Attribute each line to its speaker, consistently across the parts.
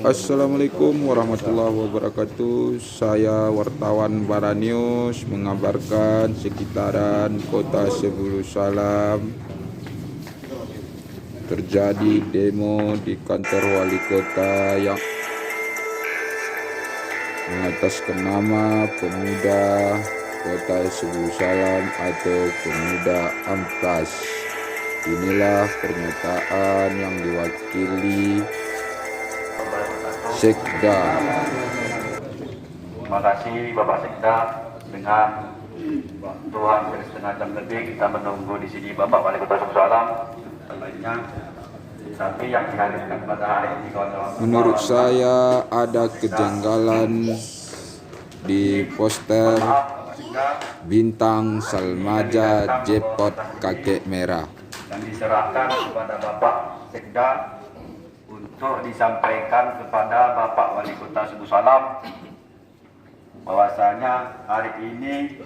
Speaker 1: Assalamualaikum warahmatullahi wabarakatuh. Saya wartawan Baranews mengabarkan sekitaran kota Sebulu Salam terjadi demo di kantor wali kota yang mengataskan nama pemuda kota Sebulu Salam atau pemuda Amplas. Inilah pernyataan yang diwakili Sekda.
Speaker 2: Terima kasih Bapak Sekda. Dengan waktu hampir setengah jam lebih kita menunggu di sini Bapak Wali Kota Sebulu Salam. Lainnya, tapi yang dihadirkan pada hari ini kawan-kawan.
Speaker 1: Menurut saya ada kejanggalan di poster bintang Salmaja Jepot kakek merah
Speaker 2: yang diserahkan kepada Bapak Sekda untuk disampaikan kepada Bapak Wali Kota Sebulu Salam bahwasanya hari ini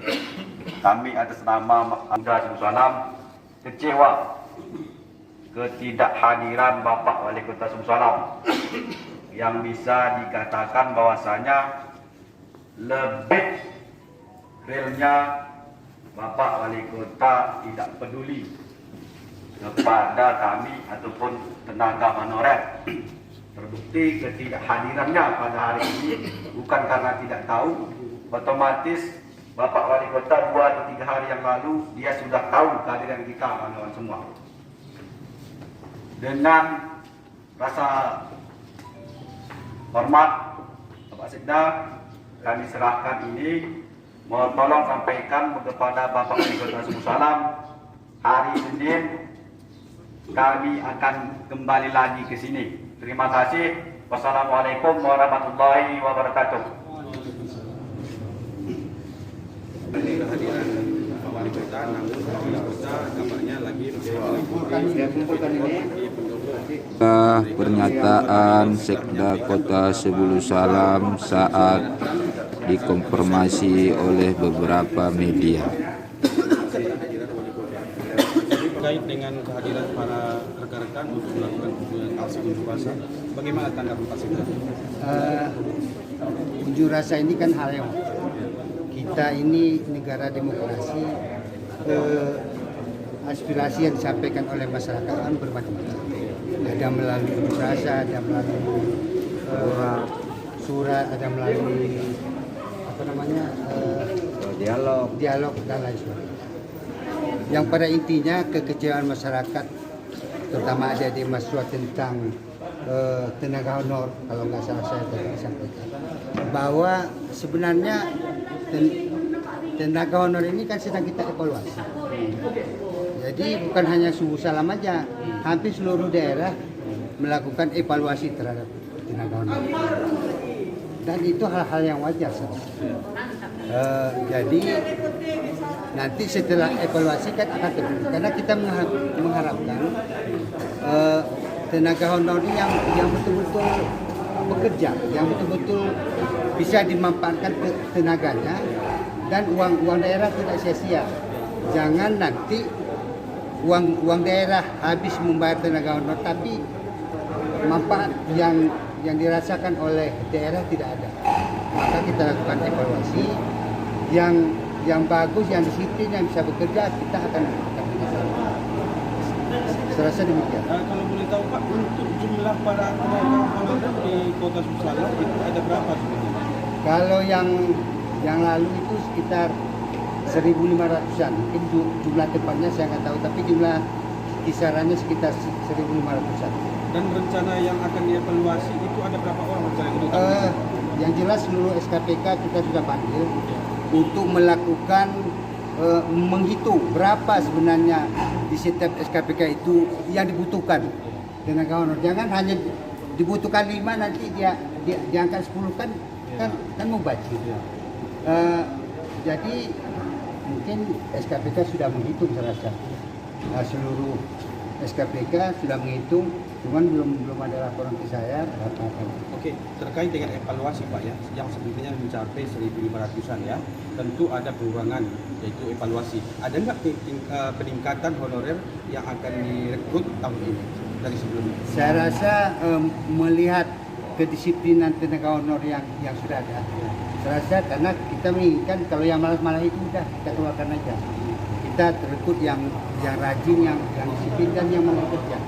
Speaker 2: kami atas nama Anda Sebulu Salam kecewa ketidakhadiran Bapak Wali Kota Sebulu Salam yang bisa dikatakan bahwasanya lebih realnya Bapak Wali Kota tidak peduli kepada kami ataupun tenaga honorer. Terbukti ketidakhadirannya pada hari ini bukan karena tidak tahu, otomatis Bapak Wali Kota 2 atau 3 hari yang lalu dia sudah tahu kehadiran kita kawan-kawan semua. Dengan rasa hormat Bapak Sekda, kami serahkan ini, mohon tolong sampaikan kepada Bapak Wali Kota Sebulu Salam hari Senin kami akan kembali lagi ke sini. Terima kasih. Wassalamualaikum warahmatullahi wabarakatuh.
Speaker 3: Ini kehadiran Pak Wali Kota, namun Wali Kota kabarnya lagi
Speaker 1: pernyataan Sekda Kota Sebulu Salam saat dikonfirmasi oleh beberapa media.
Speaker 3: terkait dengan kehadiran para rekan-rekan untuk melakukan aksi unjuk rasa. Bagaimana tanggapan Pak Sekda?
Speaker 4: Unjuk rasa ini kan hal yang kita ini negara demokrasi, aspirasi yang disampaikan oleh masyarakat kan bermacam-macam. Ada melalui unjuk rasa, ada melalui surat, ada melalui dialog dan lain sebagainya. Yang pada intinya kekecewaan masyarakat, terutama ada di mahasiswa tentang tenaga honor, kalau nggak salah saya tadi sampaikan, bahwa sebenarnya tenaga honor ini kan sedang kita evaluasi. Jadi bukan hanya Sebulu Salam aja, hampir seluruh daerah melakukan evaluasi terhadap tenaga honor. Dan itu hal-hal yang wajar. Jadi nanti setelah evaluasi kan akan terjadi, karena kita mengharapkan tenaga honor ini yang betul-betul bekerja, yang betul-betul bisa dimanfaatkan tenaganya dan uang daerah tidak sia-sia. Jangan nanti uang daerah habis membayar tenaga honor tapi manfaat yang dirasakan oleh daerah tidak ada. Maka kita lakukan evaluasi yang bagus, yang disiplin, yang bisa bekerja, kita akan saya rasa demikian.
Speaker 3: Kalau boleh tahu Pak, untuk jumlah para tenaga honorer di Kota Sebulu Salam itu ada berapa sebenarnya?
Speaker 4: Kalau yang lalu itu sekitar 1.500-an, mungkin jumlah tepatnya saya nggak tahu, tapi jumlah kisarannya sekitar 1.500-an.
Speaker 3: Dan rencana yang akan dievaluasi itu ada berapa orang rencana itu?
Speaker 4: Yang jelas seluruh SKPK kita sudah panggil untuk melakukan menghitung berapa sebenarnya di setiap SKPK itu yang dibutuhkan tenaga honor. Jangan hanya dibutuhkan 5 nanti dia diangkat 10 kan mubazir. Jadi mungkin SKPK sudah menghitung saya rasa. Seluruh SKPK sudah menghitung, cuman belum ada laporan ke saya.
Speaker 3: Oke, terkait dengan evaluasi Pak ya, yang sebetulnya mencapai 1.500-an ya, tentu ada pengurangan yaitu evaluasi. Ada nggak peningkatan honorer yang akan direkrut tahun ini dari sebelumnya?
Speaker 4: Saya rasa melihat kedisiplinan tenaga honor yang sudah ada. Saya rasa karena kita menginginkan kalau yang malas-malas itu udah kita keluarkan aja. Kita rekrut yang rajin, yang disiplin dan yang mau bekerja.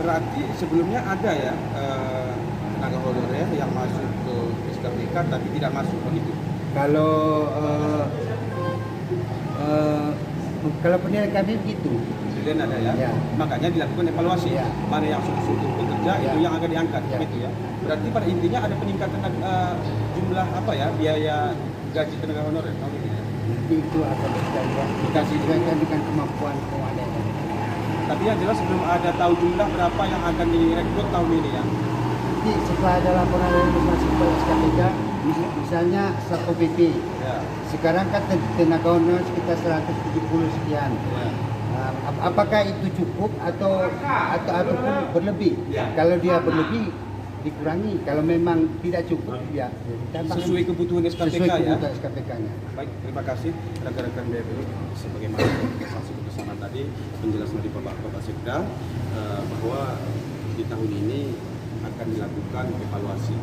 Speaker 3: Berarti sebelumnya ada ya tenaga honorer yang masuk ke SKPK tapi tidak masuk begitu.
Speaker 4: Kalau penilaian kami begitu.
Speaker 3: Kemudian ada ya.
Speaker 4: Ya.
Speaker 3: Makanya dilakukan evaluasi.
Speaker 4: Ya.
Speaker 3: Mana yang sungguh-sungguh bekerja
Speaker 4: Ya.
Speaker 3: itu yang akan diangkat
Speaker 4: Ya.
Speaker 3: begitu ya. Berarti pada intinya ada peningkatan jumlah apa ya biaya gaji tenaga honorer tahun ini.
Speaker 4: Nanti itu akan dikasih dengan kemampuan keuangan.
Speaker 3: Tapi yang jelas belum ada tahu jumlah berapa yang akan direkrut tahun ini ya.
Speaker 4: Nanti setelah ada laporan dari masing-masing SKPK, misalnya Satpol PP,
Speaker 3: Ya.
Speaker 4: sekarang kan tenaga honor sekitar 170 sekian.
Speaker 3: Ya.
Speaker 4: Apakah itu cukup ataupun berlebih?
Speaker 3: Ya.
Speaker 4: Kalau dia berlebih dikurangi, kalau memang tidak cukup ya ditambah.
Speaker 3: Sesuai kebutuhan SKPK
Speaker 4: Sesuai
Speaker 3: ya.
Speaker 4: kebutuhan SKPK-nya.
Speaker 3: Baik, terima kasih rekan-rekan BPU sebagaimana informasi kebersamaan tadi penjelasan dari Bapak Sekda bahwa di tahun ini akan dilakukan evaluasi